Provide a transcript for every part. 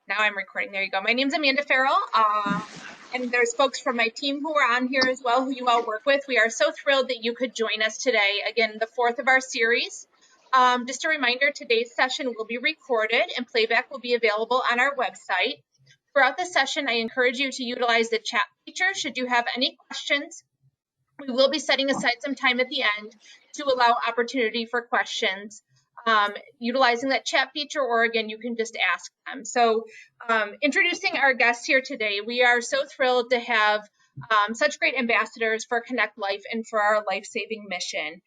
Now I'm recording. There you go. My name's Amanda Farrell, and there's folks from my team who are on here as well, who you all work with. We are so thrilled that you could join us today. Again, the fourth of our series. Just a reminder, today's session will be recorded and playback will be available on our website. Throughout the session, I encourage you to utilize the chat feature should you have any questions. We will be setting aside some time at the end to allow opportunity for questions. Utilizing that chat feature, or again, you can just ask them. So introducing our guests here today, we are so thrilled to have such great ambassadors for Connect Life and for our life-saving mission.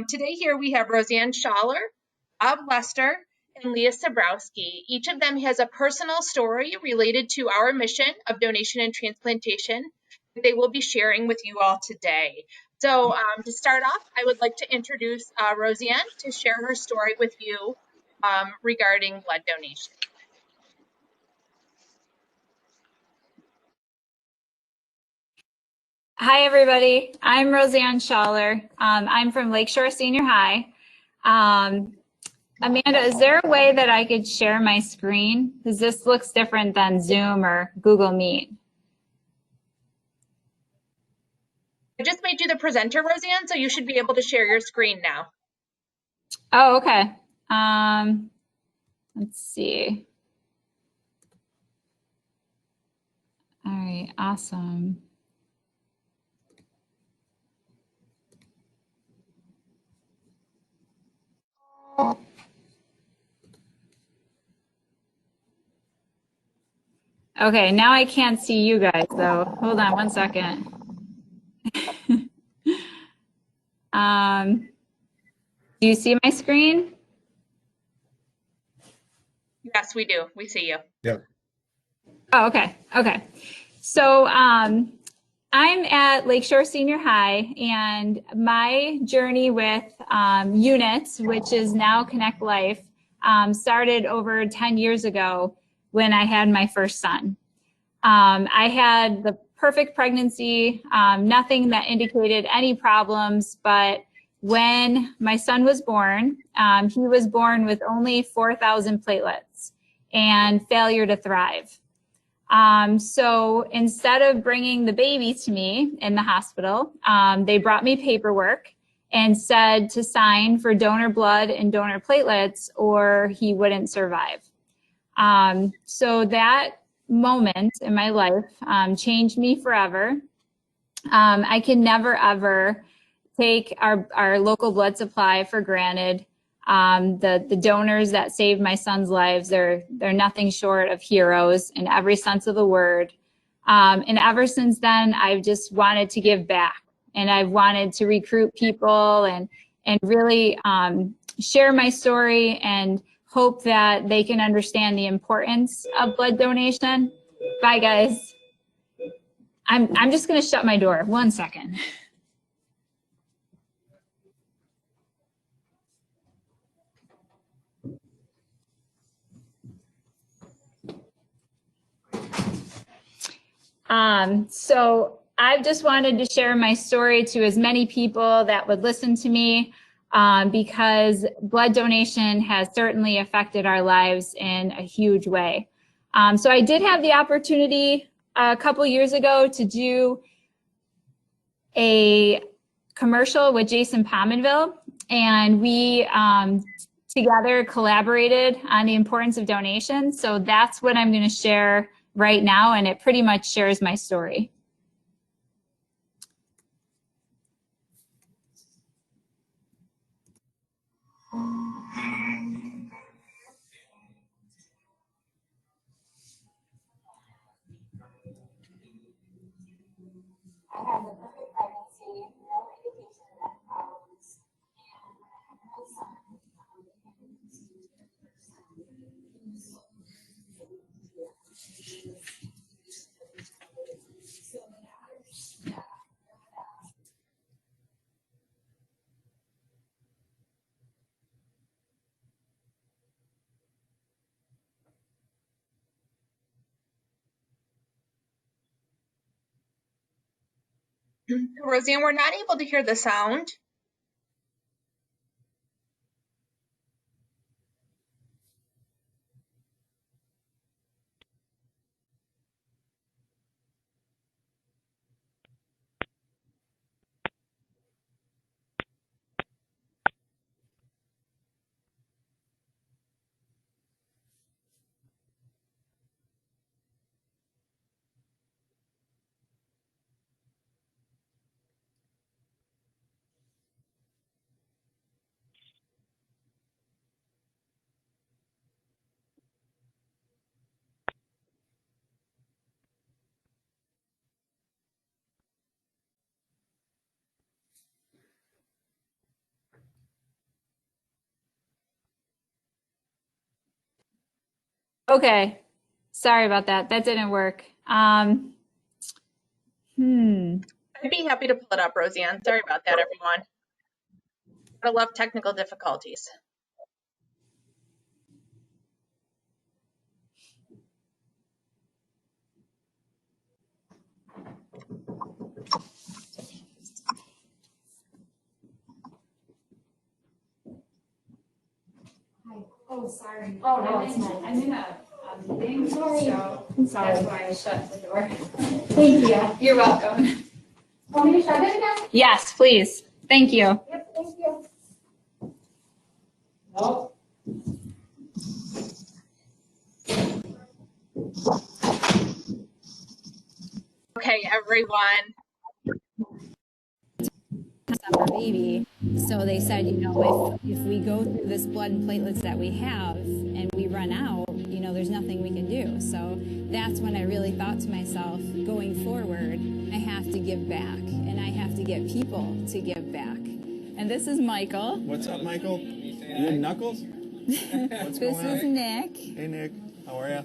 Today here we have Roseanne Schaller, Bob Lester, and Leah Sabrowski. Each of them has a personal story related to our mission of donation and transplantation that they will be sharing with you all today. So to start off, I would like to introduce Roseanne to share her story with you regarding blood donation. Hi, everybody. I'm Roseanne Schaller. I'm from Lakeshore Senior High. Amanda, is there a way that I could share my screen? Because this looks different than Zoom or Google Meet. I just made you the presenter, Roseanne, so you should be able to share your screen now. Oh, okay. Let's see. All right, awesome. Okay, now I can't see you guys though. Hold on one second. Do you see my screen? Yes, we do. We see you. Yep. Oh, okay. Okay. So I'm at Lakeshore Senior High, and my journey with units, which is now Connect Life, started over 10 years ago when I had my first son. I had the perfect pregnancy, nothing that indicated any problems, but when my son was born, he was born with only 4,000 platelets and failure to thrive. So instead of bringing the baby to me in the hospital, they brought me paperwork and said to sign for donor blood and donor platelets or he wouldn't survive. So that moment in my life changed me forever. I can never, ever take our local blood supply for granted. The donors that saved my son's lives, they're nothing short of heroes in every sense of the word. And ever since then, I've just wanted to give back, and I've wanted to recruit people and really share my story and hope that they can understand the importance of blood donation. Bye, guys. I'm just going to shut my door. 1 second. So I've just wanted to share my story to as many people that would listen to me because blood donation has certainly affected our lives in a huge way. So I did have the opportunity a couple years ago to do a commercial with Jason Pominville, and we together collaborated on the importance of donation. So that's what I'm going to share right now, and it pretty much shares my story. I have the perfect pregnancy, no indication of problems, and I have my son. Roseanne, we're not able to hear the sound. Okay. Sorry about that. That didn't work. I'd be happy to pull it up, Roseanne. Sorry about that, everyone. I love technical difficulties. Oh, sorry. Oh, no, I'm in a meeting. Sorry. So that's why I shut the door. Thank you. You're welcome. Want me to shut it again? Yes, please. Thank you. Yep, thank you. No. Okay, everyone. Our baby. So they said, you know, if we go through this blood and platelets that we have and we run out, you know, there's nothing we can do. So that's when I really thought to myself, going forward, I have to give back and I have to get people to give back. And this is Michael. What's up, Michael? You in Knuckles? What's This going on? is Nick. Hey, Nick. How are you?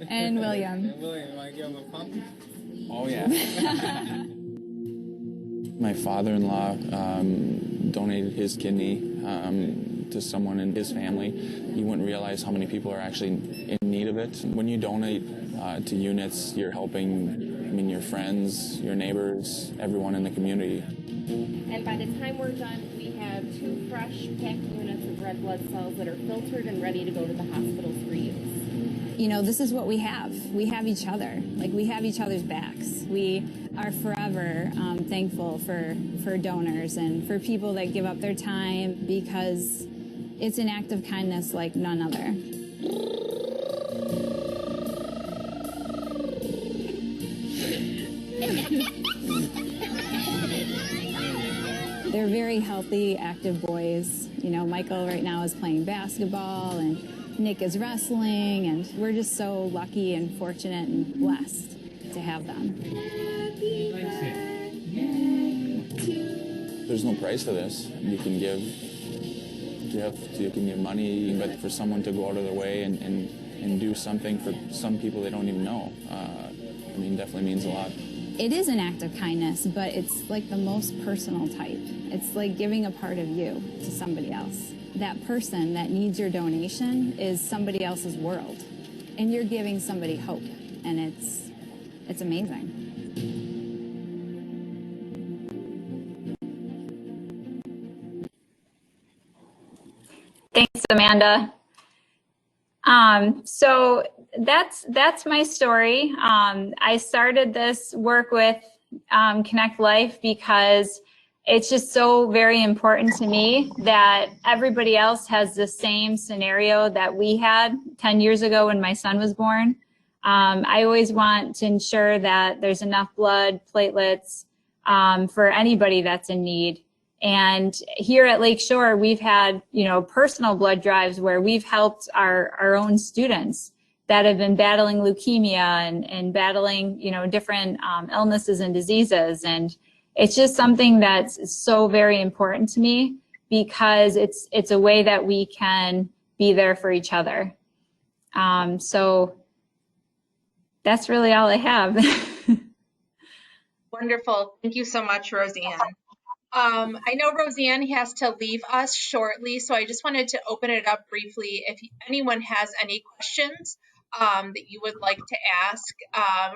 And William. Hey, William, you want to give him a pump? Oh, yeah. My father-in-law donated his kidney to someone in his family. You wouldn't realize how many people are actually in need of it. When you donate to units, you're helping, I mean, your friends, your neighbors, everyone in the community. And by the time we're done, we have 2 fresh packed units of red blood cells that are filtered and ready to go to the hospitals for use. You know, this is what we have. We have each other. Like, we have each other's backs. We are forever thankful for donors and for people that give up their time, because it's an act of kindness like none other. They're very healthy, active boys. You know, Michael right now is playing basketball and Nick is wrestling, and we're just so lucky and fortunate and blessed to have them. There's no price for this. You can give gifts, you can give money, but for someone to go out of their way and do something for some people they don't even know, I mean, definitely means a lot. It is an act of kindness, but it's like the most personal type. It's like giving a part of you to somebody else. That person that needs your donation is somebody else's world, and you're giving somebody hope, and it's amazing. Thanks, Amanda. So that's my story. I started this work with ConnectLife because it's just so very important to me that everybody else has the same scenario that we had 10 years ago when my son was born. I always want to ensure that there's enough blood, platelets, for anybody that's in need. And here at Lakeshore, we've had, you know, personal blood drives where we've helped our own students that have been battling leukemia and battling, you know, different illnesses and diseases. And it's just something that's so very important to me, because it's a way that we can be there for each other. So that's really all I have. Wonderful. Thank you so much, Roseanne. I know Roseanne has to leave us shortly, so I just wanted to open it up briefly. If anyone has any questions that you would like to ask.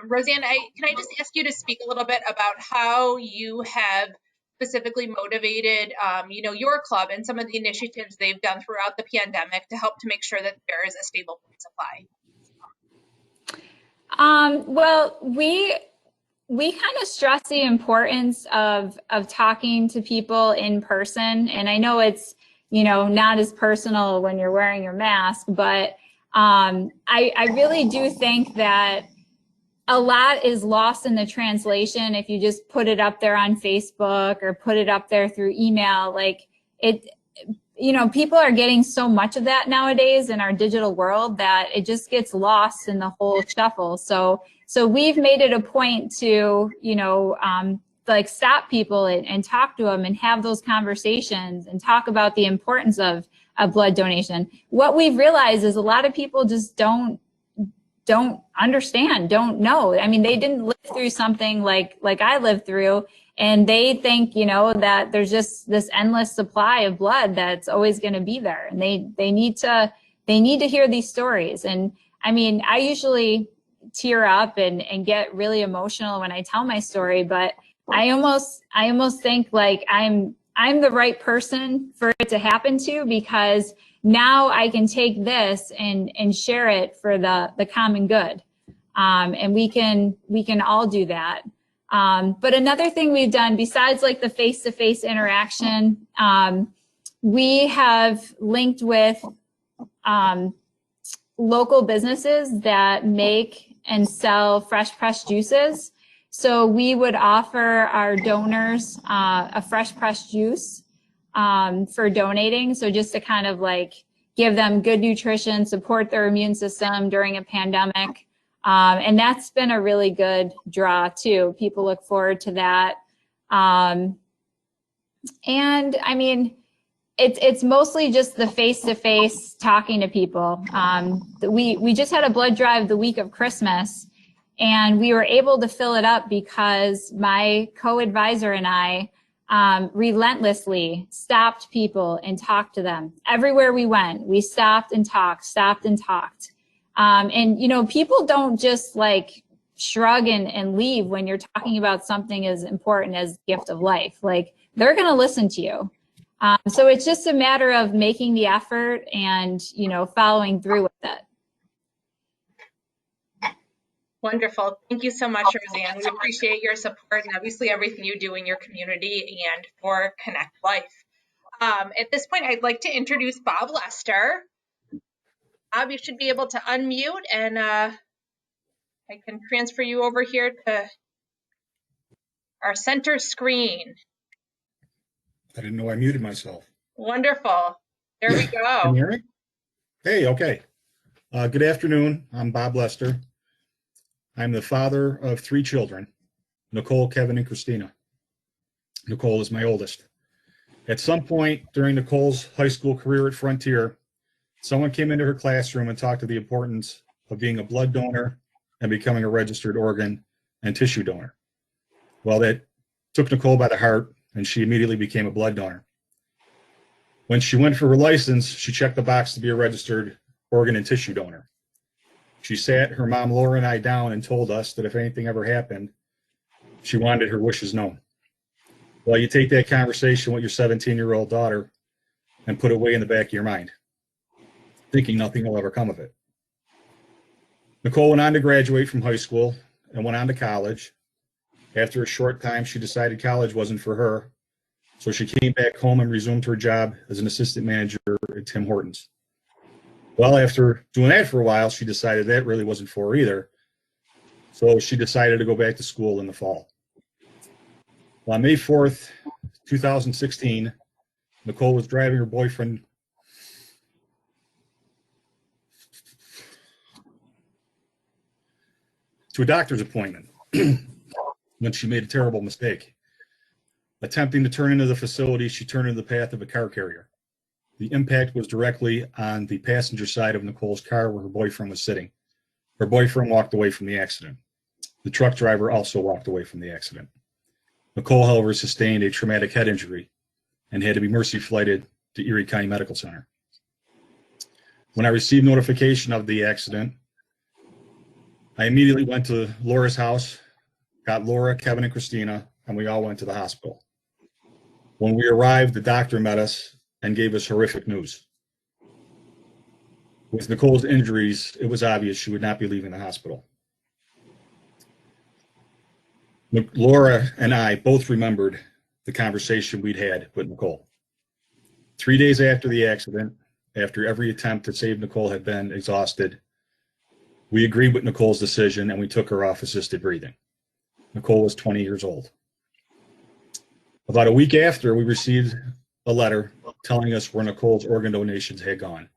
Roseanne, can I just ask you to speak a little bit about how you have specifically motivated, you know, your club and some of the initiatives they've done throughout the pandemic to help to make sure that there is a stable blood supply? Well, we kind of stress the importance of talking to people in person. And I know it's, you know, not as personal when you're wearing your mask, but I really do think that a lot is lost in the translation if you just put it up there on Facebook or put it up there through email. Like it, you know, people are getting so much of that nowadays in our digital world that it just gets lost in the whole shuffle. So we've made it a point to, you know, like stop people and talk to them and have those conversations and talk about the importance of a blood donation. What we've realized is a lot of people just don't understand, don't know. I mean, they didn't live through something like I lived through, and they think, you know, that there's just this endless supply of blood that's always going to be there. And they need to hear these stories. And I mean, I usually tear up and get really emotional when I tell my story, but I almost think like I'm the right person for it to happen to, because now I can take this and share it for the common good. And we can all do that. But another thing we've done besides like the face-to-face interaction, we have linked with local businesses that make and sell fresh pressed juices. So we would offer our donors a fresh pressed juice for donating. So just to kind of like give them good nutrition, support their immune system during a pandemic. And that's been a really good draw too. People look forward to that. And I mean, it's mostly just the face-to-face talking to people. We just had a blood drive the week of Christmas, and we were able to fill it up because my co-advisor and I relentlessly stopped people and talked to them. Everywhere we went, we stopped and talked. And, you know, people don't just like shrug and leave when you're talking about something as important as the gift of life. Like, they're going to listen to you. So it's just a matter of making the effort and, you know, following through with it. Wonderful. Thank you so much, Roseanne. We appreciate your support and obviously everything you do in your community and for Connect Life. At this point, I'd like to introduce Bob Lester. Bob, you should be able to unmute, and I can transfer you over here to our center screen. I didn't know I muted myself. Wonderful. There we go. Can you hear me? Hey, okay. Good afternoon. I'm Bob Lester. I'm the father of 3 children, Nicole, Kevin, and Christina. Nicole is my oldest. At some point during Nicole's high school career at Frontier, someone came into her classroom and talked to the importance of being a blood donor and becoming a registered organ and tissue donor. Well, that took Nicole by the heart, and she immediately became a blood donor. When she went for her license, she checked the box to be a registered organ and tissue donor. She sat her mom, Laura, and I down and told us that if anything ever happened, she wanted her wishes known. Well, you take that conversation with your 17-year-old daughter and put it way in the back of your mind, thinking nothing will ever come of it. Nicole went on to graduate from high school and went on to college. After a short time, she decided college wasn't for her, so she came back home and resumed her job as an assistant manager at Tim Hortons. Well, after doing that for a while, she decided that really wasn't for her either, so she decided to go back to school in the fall. Well, on May 4th, 2016, Nicole was driving her boyfriend to a doctor's appointment when she made a terrible mistake. Attempting to turn into the facility, she turned into the path of a car carrier. The impact was directly on the passenger side of Nicole's car where her boyfriend was sitting. Her boyfriend walked away from the accident. The truck driver also walked away from the accident. Nicole, however, sustained a traumatic head injury and had to be mercy flighted to Erie County Medical Center. When I received notification of the accident, I immediately went to Laura's house, got Laura, Kevin, and Christina, and we all went to the hospital. When we arrived, the doctor met us and gave us horrific news. With Nicole's injuries, it was obvious she would not be leaving the hospital. Laura and I both remembered the conversation we'd had with Nicole. 3 days after the accident, after every attempt to save Nicole had been exhausted, we agreed with Nicole's decision and we took her off assisted breathing. Nicole was 20 years old. About a week after, we received a letter telling us where Nicole's organ donations had gone.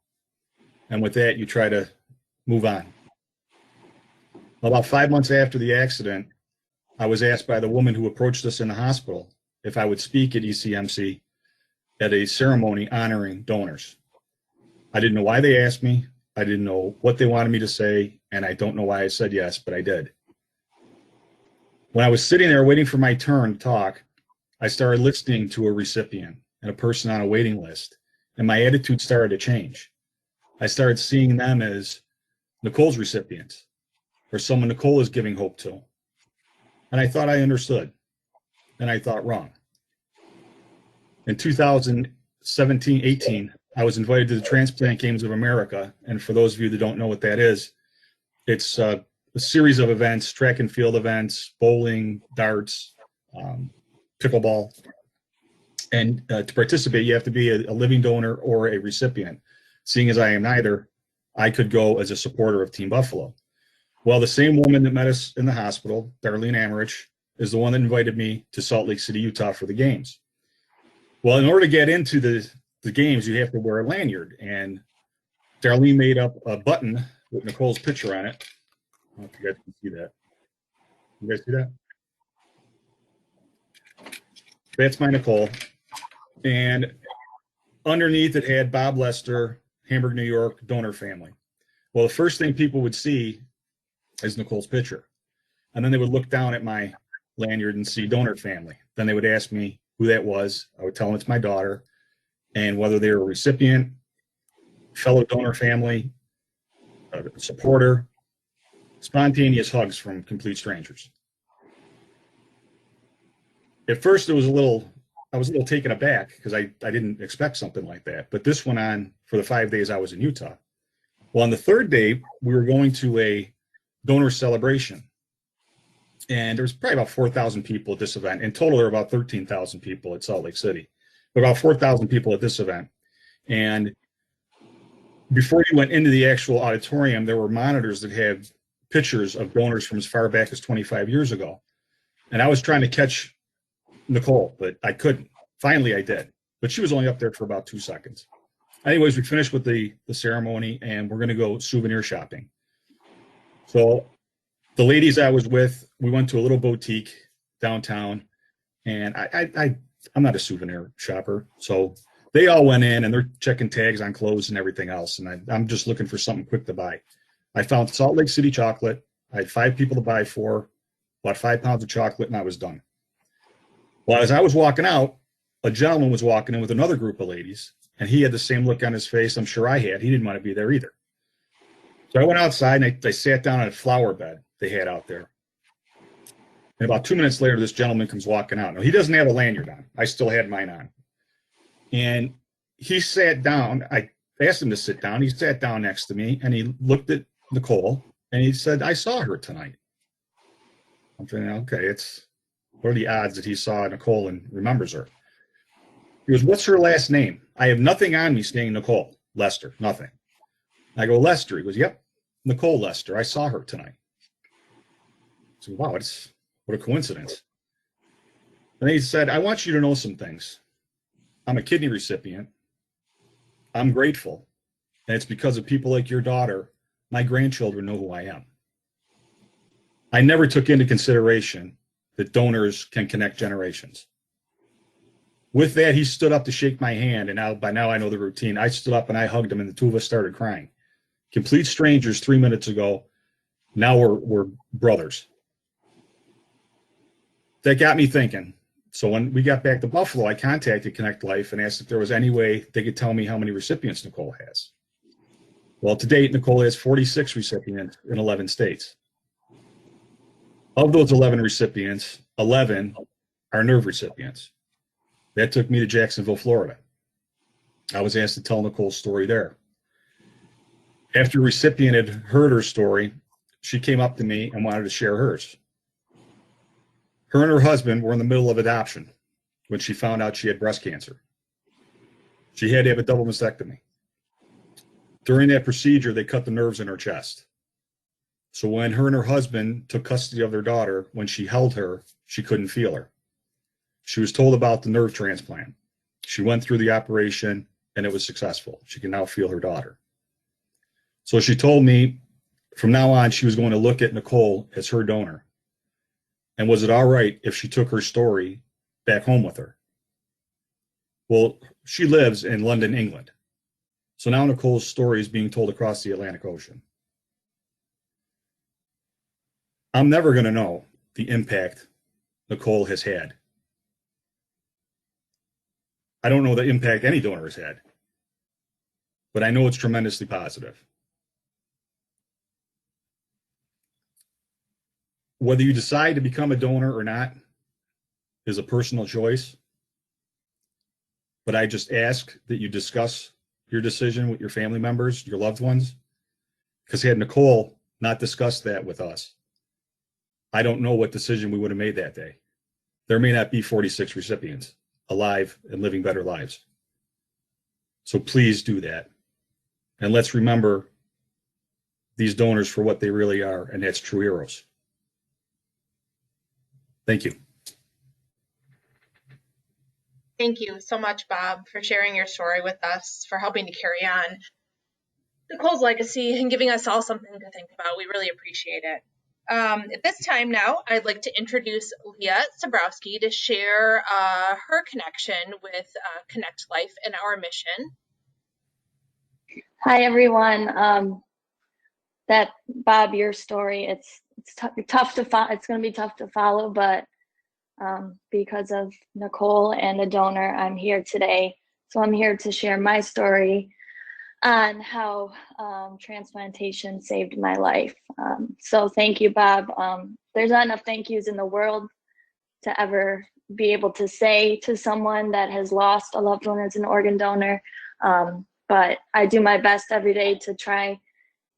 And with that, you try to move on. About 5 months after the accident, I was asked by the woman who approached us in the hospital if I would speak at ECMC at a ceremony honoring donors. I didn't know why they asked me. I didn't know what they wanted me to say, and I don't know why I said yes, but I did. When I was sitting there waiting for my turn to talk, I started listening to a recipient and a person on a waiting list, and my attitude started to change. I started seeing them as Nicole's recipients, or someone Nicole is giving hope to. And I thought I understood, and I thought wrong. In 2017, 18, I was invited to the Transplant Games of America. And for those of you that don't know what that is, it's a series of events, track and field events, bowling, darts, pickleball. And to participate, you have to be a living donor or a recipient. Seeing as I am neither, I could go as a supporter of Team Buffalo. Well, the same woman that met us in the hospital, Darlene Americh, is the one that invited me to Salt Lake City, Utah for the games. Well, in order to get into the games, you have to wear a lanyard. And Darlene made up a button with Nicole's picture on it. I don't know if you guys can see that. You guys see that? That's my Nicole. And underneath it had Bob Lester, Hamburg, New York, donor family. Well, the first thing people would see is Nicole's picture. And then they would look down at my lanyard and see donor family. Then they would ask me who that was. I would tell them it's my daughter, and whether they were a recipient, fellow donor family, a supporter, spontaneous hugs from complete strangers. At first, I was a little taken aback because I didn't expect something like that. But this went on for the 5 days I was in Utah. Well, on the third day, we were going to a donor celebration. And there was probably about 4,000 people at this event. In total, there were about 13,000 people at Salt Lake City. But about 4,000 people at this event. And before you went into the actual auditorium, there were monitors that had pictures of donors from as far back as 25 years ago. And I was trying to catch Nicole, but I couldn't. Finally, I did. But she was only up there for about 2 seconds. Anyways, we finished with the ceremony, and we're going to go souvenir shopping. So the ladies I was with, we went to a little boutique downtown, and I'm not a souvenir shopper. So they all went in, and they're checking tags on clothes and everything else, and I'm just looking for something quick to buy. I found Salt Lake City chocolate. I had 5 people to buy for, bought 5 pounds of chocolate, and I was done. Well, as I was walking out, a gentleman was walking in with another group of ladies, and he had the same look on his face I'm sure I had. He didn't want to be there either. So I went outside, and I sat down on a flower bed they had out there. And about 2 minutes later, this gentleman comes walking out. Now, he doesn't have a lanyard on. I still had mine on. And he sat down. I asked him to sit down. He sat down next to me, and he looked at Nicole, and he said, "I saw her tonight." I'm thinking, okay, what are the odds that he saw Nicole and remembers her? He goes, "What's her last name?" I have nothing on me saying Nicole Lester, nothing. I go, "Lester." He goes, "Yep, Nicole Lester. I saw her tonight." I said, "Wow, what a coincidence." And he said, "I want you to know some things. I'm a kidney recipient. I'm grateful. And it's because of people like your daughter, my grandchildren know who I am. I never took into consideration that donors can connect generations." With that, he stood up to shake my hand, and by now I know the routine. I stood up and I hugged him, and the two of us started crying. Complete strangers 3 minutes ago. Now we're brothers. That got me thinking. So when we got back to Buffalo, I contacted ConnectLife and asked if there was any way they could tell me how many recipients Nicole has. Well, to date, Nicole has 46 recipients in 11 states. Of those 11 recipients, 11 are nerve recipients. That took me to Jacksonville, Florida. I was asked to tell Nicole's story there. After a recipient had heard her story, she came up to me and wanted to share hers. Her and her husband were in the middle of adoption when she found out she had breast cancer. She had to have a double mastectomy. During that procedure, they cut the nerves in her chest. So when her and her husband took custody of their daughter, when she held her, she couldn't feel her. She was told about the nerve transplant. She went through the operation, and it was successful. She can now feel her daughter. So she told me from now on, she was going to look at Nicole as her donor. And was it all right if she took her story back home with her? Well, she lives in London, England. So now Nicole's story is being told across the Atlantic Ocean. I'm never going to know the impact Nicole has had. I don't know the impact any donor has had, but I know it's tremendously positive. Whether you decide to become a donor or not is a personal choice, but I just ask that you discuss your decision with your family members, your loved ones, because had Nicole not discussed that with us, I don't know what decision we would have made that day. There may not be 46 recipients alive and living better lives. So please do that. And let's remember these donors for what they really are, and that's true heroes. Thank you. Thank you so much, Bob, for sharing your story with us, for helping to carry on Nicole's legacy and giving us all something to think about. We really appreciate it. At this time now, I'd like to introduce Leah Sabrowski to share her connection with ConnectLife and our mission. Hi, everyone. That Bob, your story, it's tough to follow. It's going to be tough to follow, but because of Nicole and the donor, I'm here today. So I'm here to share my story on how transplantation saved my life. So thank you, Bob. There's not enough thank yous in the world to ever be able to say to someone that has lost a loved one as an organ donor. But I do my best every day to try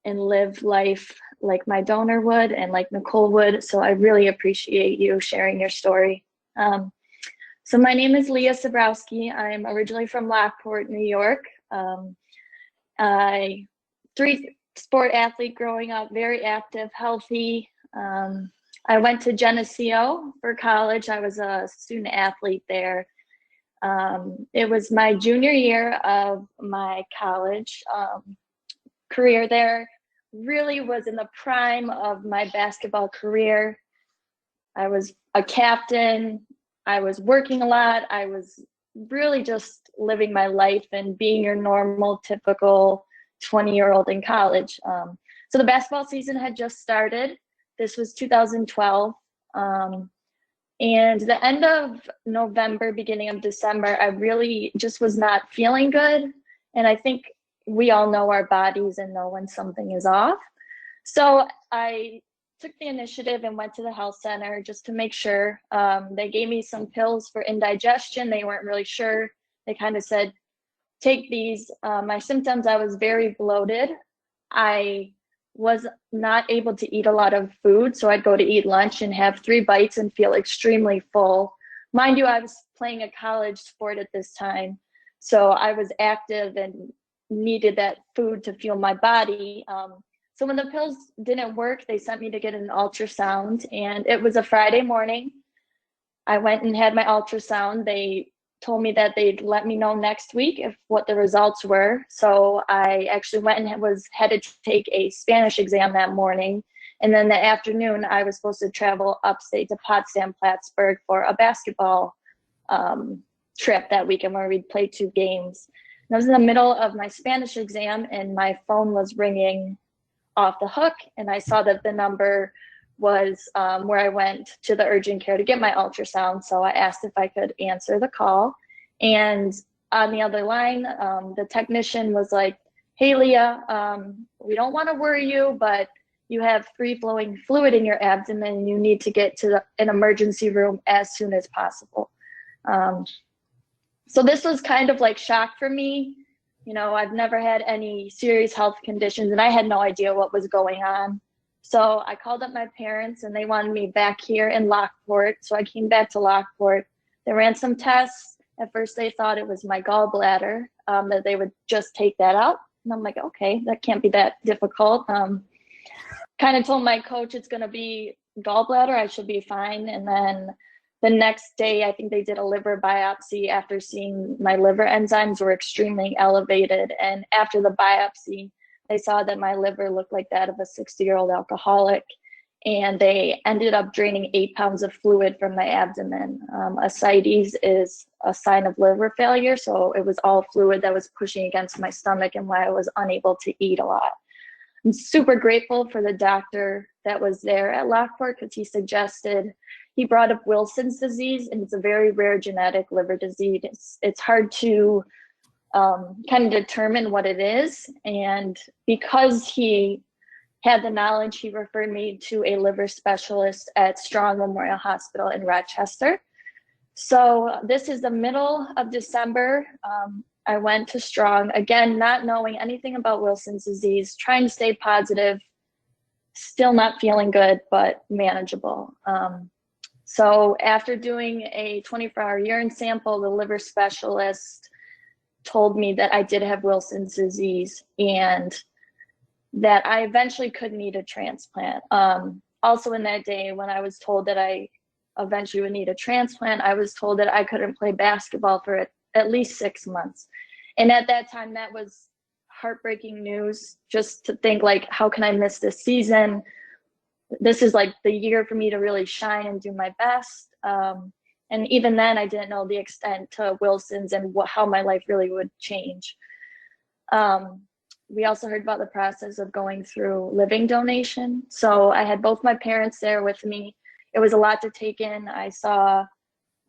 and live life like my donor would and like Nicole would. So I really appreciate you sharing your story. So my name is Leah Sabrowski. I'm originally from Lockport, New York. I three-sport athlete growing up, very active, healthy. I went to Geneseo for college. I was a student athlete there. It was my junior year of my college career there. Really was in the prime of my basketball career. I was a captain. I was working a lot. I was really just living my life and being your normal, typical 20-year-old in college. So the basketball season had just started. This was 2012. And the end of November, beginning of December, I really just was not feeling good. And I think we all know our bodies and know when something is off. So I took the initiative and went to the health center just to make sure. They gave me some pills for indigestion. They weren't really sure. They kind of said, take these. My symptoms, I was very bloated. I was not able to eat a lot of food. So I'd go to eat lunch and have 3 bites and feel extremely full. Mind you, I was playing a college sport at this time. So I was active and needed that food to fuel my body. So when the pills didn't work, they sent me to get an ultrasound, and it was a Friday morning. I went and had my ultrasound. They told me that they'd let me know next week what the results were. So I actually went and was headed to take a Spanish exam that morning. And then the afternoon, I was supposed to travel upstate to Potsdam, Plattsburgh for a basketball trip that weekend where we'd play 2 games. And I was in the middle of my Spanish exam and my phone was ringing off the hook. And I saw that the number was where I went to the urgent care to get my ultrasound. So I asked if I could answer the call. And on the other line, the technician was like, hey, Leah, we don't want to worry you, but you have free flowing fluid in your abdomen. You need to get to an emergency room as soon as possible. So this was kind of like shock for me. You know, I've never had any serious health conditions and I had no idea what was going on. So I called up my parents and they wanted me back here in Lockport. So I came back to Lockport. They ran some tests. At first they thought it was my gallbladder, that they would just take that out. And I'm like, okay, that can't be that difficult. Kind of told my coach it's going to be gallbladder. I should be fine. And then the next day, I think they did a liver biopsy after seeing my liver enzymes were extremely elevated. And after the biopsy, they saw that my liver looked like that of a 60-year-old alcoholic. and they ended up draining 8 pounds of fluid from my abdomen. Ascites is a sign of liver failure, so it was all fluid that was pushing against my stomach and why I was unable to eat a lot. I'm super grateful for the doctor that was there at Lockport because he brought up Wilson's disease, and it's a very rare genetic liver disease. It's hard to kind of determine what it is, and because he had the knowledge, he referred me to a liver specialist at Strong Memorial Hospital in Rochester. So this is the middle of December. I went to Strong, again, not knowing anything about Wilson's disease, trying to stay positive, still not feeling good, but manageable. So after doing a 24-hour urine sample, the liver specialist told me that I did have Wilson's disease and that I eventually could need a transplant. Also in that day, when I was told that I eventually would need a transplant, I was told that I couldn't play basketball for at least 6 months. And at that time, that was heartbreaking news, just to think like, how can I miss this season? This is like the year for me to really shine and do my best. And even then, I didn't know the extent to Wilson's and how my life really would change. We also heard about the process of going through living donation. So I had both my parents there with me. It was a lot to take in. I saw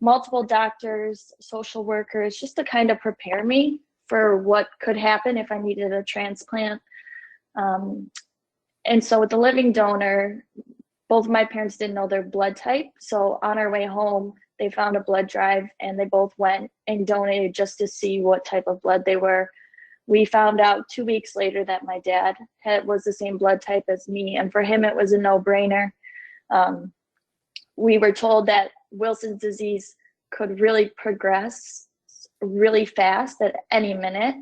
multiple doctors, social workers, just to kind of prepare me for what could happen if I needed a transplant. And so with the living donor, both of my parents didn't know their blood type. So on our way home, they found a blood drive and they both went and donated just to see what type of blood they were. We found out 2 weeks later that my dad was the same blood type as me. And for him, it was a no-brainer. We were told that Wilson's disease could really progress really fast at any minute.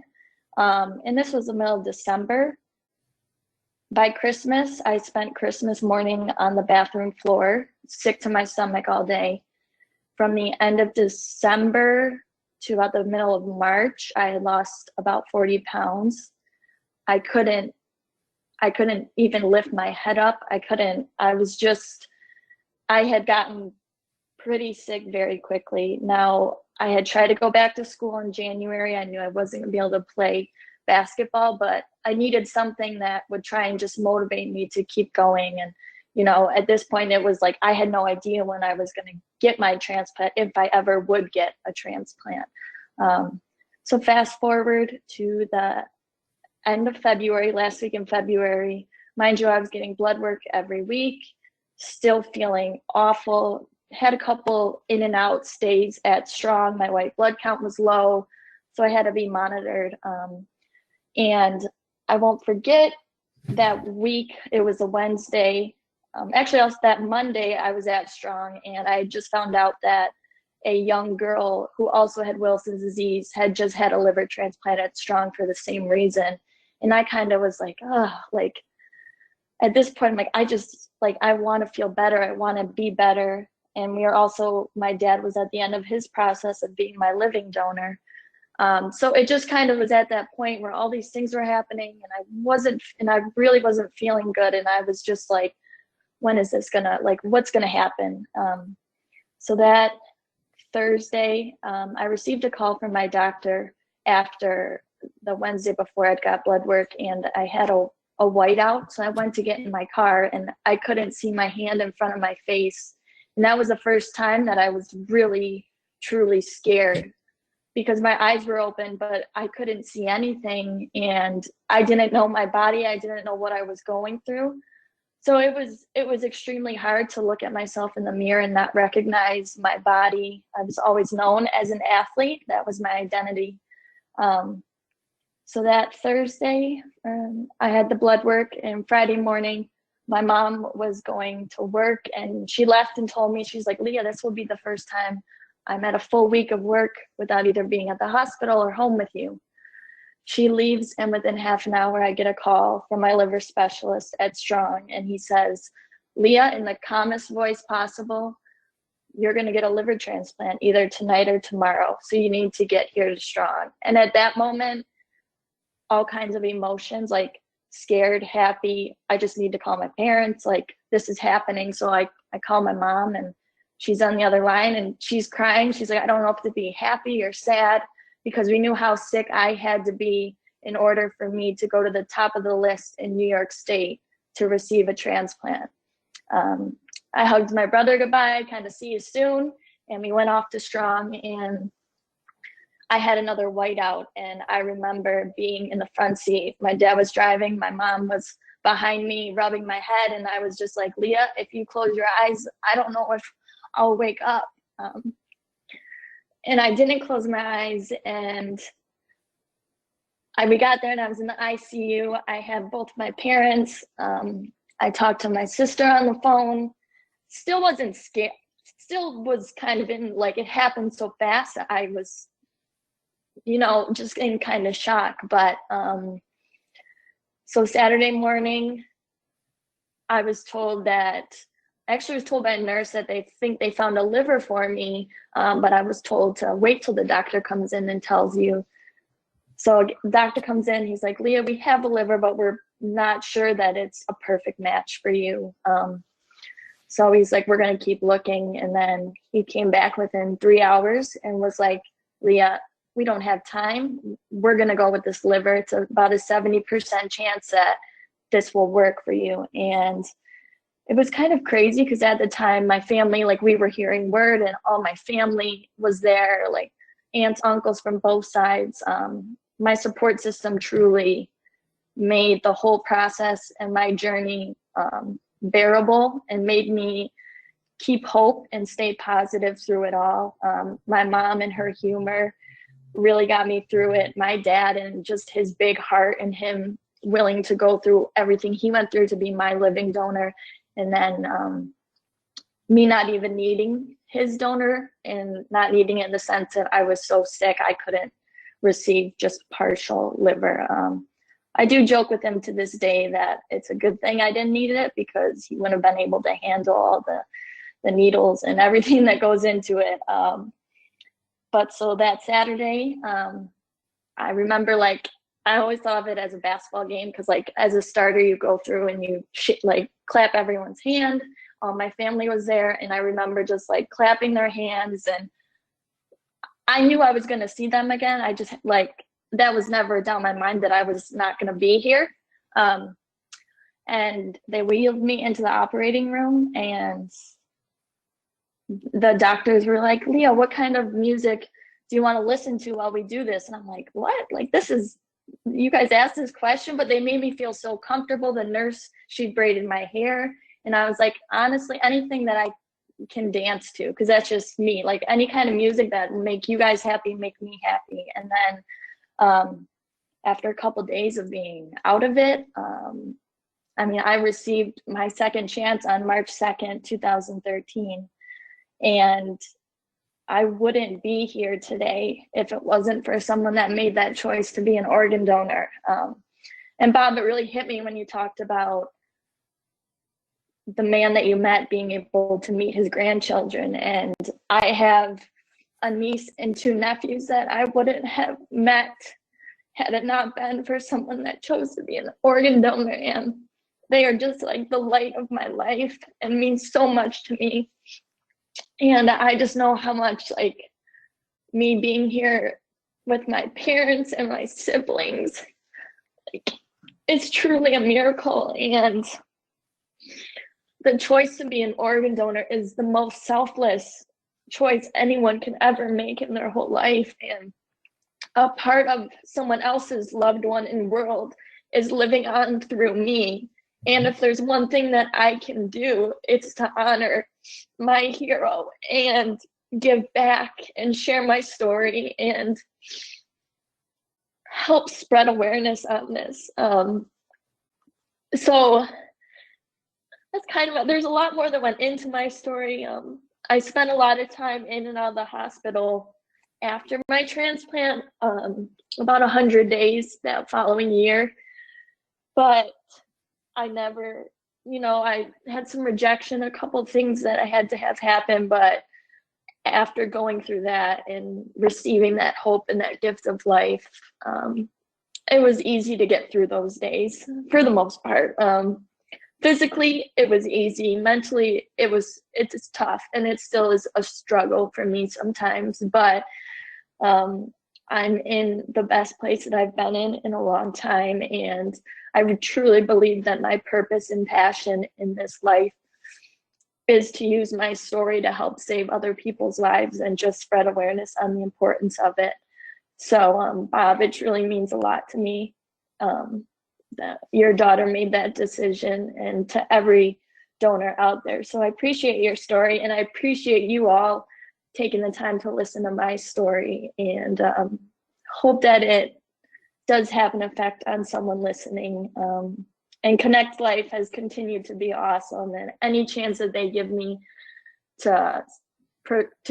And this was the middle of December. By Christmas, I spent Christmas morning on the bathroom floor, sick to my stomach all day. From the end of December to about the middle of March, I had lost about 40 pounds. I couldn't even lift my head up. I had gotten pretty sick very quickly. Now, I had tried to go back to school in January. I knew I wasn't gonna be able to play basketball, but I needed something that would try and just motivate me to keep going. And, you know, at this point, it was like, I had no idea when I was gonna get my transplant, if I ever would get a transplant. So fast forward to the end of February, last week in February, mind you, I was getting blood work every week, still feeling awful, had a couple in and out stays at Strong. My white blood count was low, so I had to be monitored. And I won't forget that week, it was a Wednesday. Actually, also that Monday, I was at Strong and I just found out that a young girl who also had Wilson's disease had just had a liver transplant at Strong for the same reason. And I kind of was like, oh, like at this point, I'm like, I want to feel better. I want to be better. And my dad was at the end of his process of being my living donor. So it just kind of was at that point where all these things were happening and I really wasn't feeling good. And I was just like, when is this what's gonna happen? So that Thursday, I received a call from my doctor after the Wednesday before I'd got blood work, and I had a whiteout. So I went to get in my car and I couldn't see my hand in front of my face. And that was the first time that I was really, truly scared, because my eyes were open, but I couldn't see anything. And I didn't know my body. I didn't know what I was going through. So it was extremely hard to look at myself in the mirror and not recognize my body. I was always known as an athlete. That was my identity. So that Thursday, I had the blood work, and Friday morning, my mom was going to work and she left and told me, she's like, Leah, this will be the first time I'm at a full week of work without either being at the hospital or home with you. She leaves, and within half an hour, I get a call from my liver specialist at Strong, and he says, Leah, in the calmest voice possible, you're going to get a liver transplant either tonight or tomorrow, so you need to get here to Strong. And at that moment, all kinds of emotions, like scared, happy. I just need to call my parents. Like, this is happening. So I call my mom, and she's on the other line, and she's crying. She's like, I don't know if to be happy or sad, because we knew how sick I had to be in order for me to go to the top of the list in New York State to receive a transplant. I hugged my brother goodbye, kind of see you soon. And we went off to Strong, and I had another whiteout. And I remember being in the front seat. My dad was driving. My mom was behind me rubbing my head. And I was just like, Leah, if you close your eyes, I don't know if I'll wake up. And I didn't close my eyes. And we got there, and I was in the ICU. I had both my parents. I talked to my sister on the phone. Still wasn't scared. Still was kind of in, like, it happened so fast. I was, just in kind of shock. But so Saturday morning, I was told that, actually was told by a nurse that they think they found a liver for me, but I was told to wait till the doctor comes in and tells you. So the doctor comes in, he's like, Leah, we have a liver, but we're not sure that it's a perfect match for you. So he's like, we're going to keep looking. And then he came back within 3 hours and was like, Leah, we don't have time. We're going to go with this liver. It's about a 70% chance that this will work for you. And it was kind of crazy, because at the time, my family, like, we were hearing word, and all my family was there, like aunts, uncles from both sides. My support system truly made the whole process and my journey bearable, and made me keep hope and stay positive through it all. My mom and her humor really got me through it. My dad, and just his big heart, and him willing to go through everything he went through to be my living donor. And then me not even needing his donor, and not needing it in the sense that I was so sick I couldn't receive just partial liver. I do joke with him to this day that it's a good thing I didn't need it, because he wouldn't have been able to handle all the needles and everything that goes into it. But so that Saturday, I remember, like, I always thought of it as a basketball game, because, like, as a starter, you go through and you clap everyone's hand. All my family was there, and I remember just like clapping their hands, and I knew I was going to see them again. I just, like, that was never down my mind that I was not going to be here. And they wheeled me into the operating room, and the doctors were like, Leah, what kind of music do you want to listen to while we do this? And I'm like, what? Like, this is, you guys asked this question, but they made me feel so comfortable. The nurse, she braided my hair. And I was like, honestly, anything that I can dance to, because that's just me. Like, any kind of music that will make you guys happy, make me happy. And then after a couple of days of being out of it, I received my second chance on March 2nd, 2013. And I wouldn't be here today if it wasn't for someone that made that choice to be an organ donor. And Bob, it really hit me when you talked about the man that you met being able to meet his grandchildren. And I have a niece and two nephews that I wouldn't have met had it not been for someone that chose to be an organ donor. And they are just like the light of my life and mean so much to me. And I just know how much, like, me being here with my parents and my siblings, like, it's truly a miracle. And the choice to be an organ donor is the most selfless choice anyone can ever make in their whole life. And a part of someone else's loved one in the world is living on through me. And if there's one thing that I can do, it's to honor my hero and give back and share my story and help spread awareness on this. So that's kind of, there's a lot more that went into my story. I spent a lot of time in and out of the hospital after my transplant, about 100 days that following year. But I never, I had some rejection, a couple of things that I had to have happen. But after going through that and receiving that hope and that gift of life, it was easy to get through those days for the most part. Physically, it was easy. Mentally, it's tough, and it still is a struggle for me sometimes. But I'm in the best place that I've been in a long time, and I would truly believe that my purpose and passion in this life is to use my story to help save other people's lives and just spread awareness on the importance of it. So, Bob, it truly means a lot to me that your daughter made that decision, and to every donor out there. So I appreciate your story, and I appreciate you all taking the time to listen to my story, and hope that it does have an effect on someone listening. And ConnectLife has continued to be awesome, and any chance that they give me to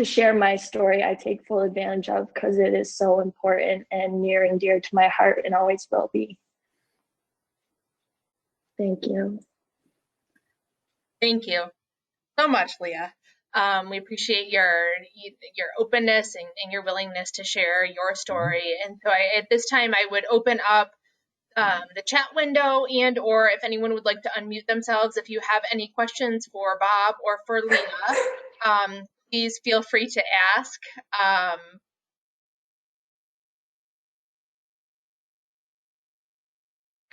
share my story, I take full advantage of, because it is so important and near and dear to my heart, and always will be. Thank you. Thank you so much, Leah. We appreciate your openness and your willingness to share your story. And so at this time, I would open up the chat window, and or if anyone would like to unmute themselves, if you have any questions for Bob or for Leah, please feel free to ask.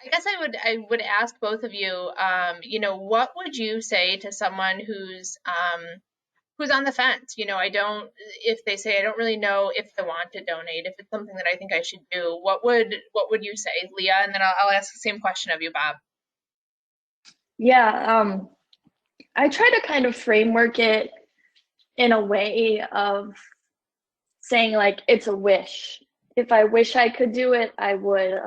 I guess I would ask both of you, what would you say to someone who's on the fence? If they say, I don't really know if I want to donate, if it's something that I think I should do, what would you say, Leah? And then I'll ask the same question of you, Bob. Yeah, I try to kind of framework it in a way of saying, like, it's a wish. If I wish I could do it, I would.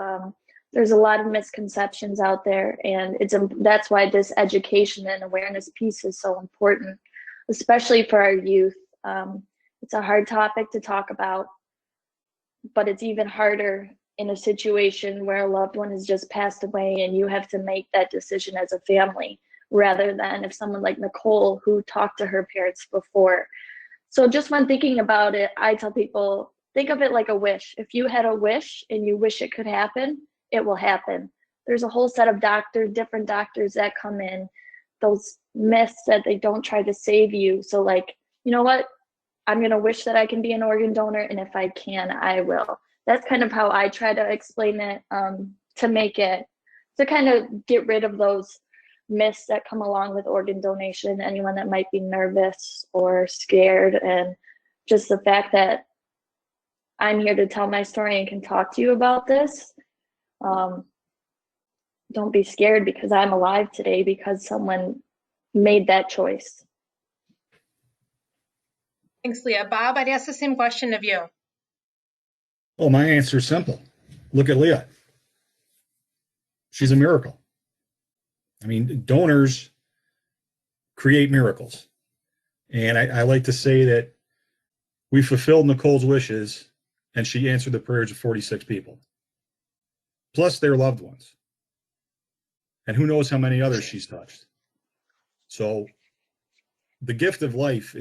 There's a lot of misconceptions out there, and that's why this education and awareness piece is so important, especially for our youth. It's a hard topic to talk about, but it's even harder in a situation where a loved one has just passed away and you have to make that decision as a family, rather than if someone like Nicole, who talked to her parents before. So just when thinking about it, I tell people, think of it like a wish. If you had a wish and you wish it could happen, it will happen. There's a whole set of different doctors that come in, those myths that they don't try to save you. So, like, you know what? I'm going to wish that I can be an organ donor, and if I can, I will. That's kind of how I try to explain it, to kind of get rid of those myths that come along with organ donation, anyone that might be nervous or scared, and just the fact that I'm here to tell my story and can talk to you about this. Don't be scared, because I'm alive today because someone made that choice. Thanks, Leah. Bob, I'd ask the same question of you. Oh, my answer is simple. Look at Leah. She's a miracle. I mean, donors create miracles. And I like to say that we fulfilled Nicole's wishes, and she answered the prayers of 46 people, plus their loved ones. And who knows how many others she's touched. So the gift of life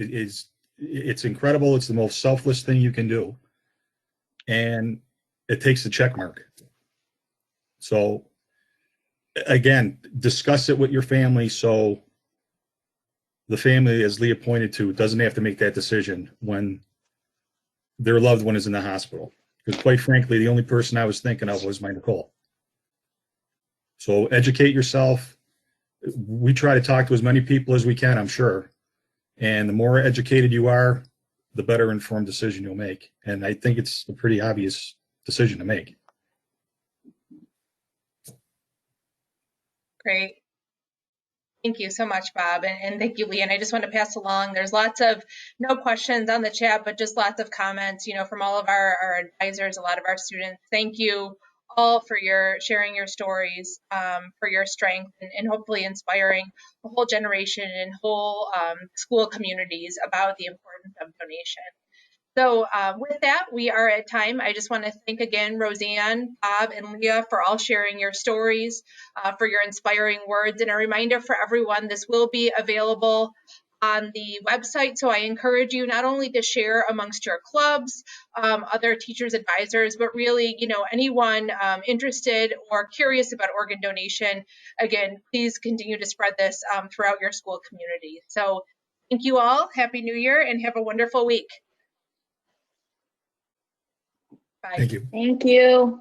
it's incredible. It's the most selfless thing you can do. And it takes the check mark. So again, discuss it with your family, so the family, as Leah pointed to, doesn't have to make that decision when their loved one is in the hospital. Because quite frankly, the only person I was thinking of was my Nicole. So educate yourself. We try to talk to as many people as we can, I'm sure. And the more educated you are, the better informed decision you'll make. And I think it's a pretty obvious decision to make. Great. Thank you so much, Bob, and thank you, Leah. And I just want to pass along, there's lots of, no questions on the chat, but just lots of comments, from all of our advisors, a lot of our students. Thank you all for sharing your stories, for your strength, and hopefully inspiring a whole generation and whole school communities about the importance of donation. So with that, we are at time. I just want to thank again Roseanne, Bob, and Leah for all sharing your stories, for your inspiring words, and a reminder for everyone, this will be available on the website. So I encourage you not only to share amongst your clubs, other teachers, advisors, but really, anyone interested or curious about organ donation. Again, please continue to spread this throughout your school community. So thank you all. Happy New Year and have a wonderful week. Bye. Thank you. Thank you.